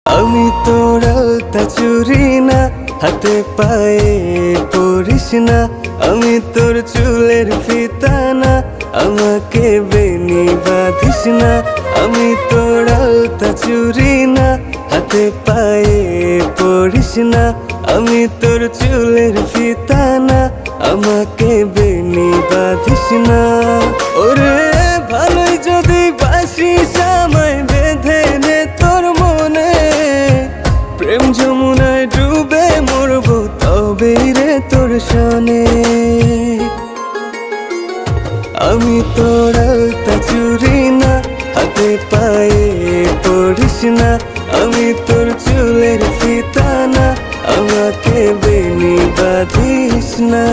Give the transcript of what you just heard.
আমি তোর আলতা চুরি না, হাতে পায়ে পরিস না। আমি তোর চুলের ফিতা না, আমাকে বেনি বাঁধিস না। আমি তোর আলতা চুরি না, হাতে পায়ে পরিস না। আমি তোর চুলের ফিতা না, আমাকে বেনি বাঁধিস না। ওরে ভালোই যদি বাসিস আমায় বেঁধে নে তোর মনে। প্রেম যমুনায় ডুবে মরবো তবেই রে তোর শোনে। আমি তোর আলতা চুরি না, হাতে পায়ে পড়িস না। আমি তোর চুলের ফিতা না, আমাকে বেনি বাঁধিস না।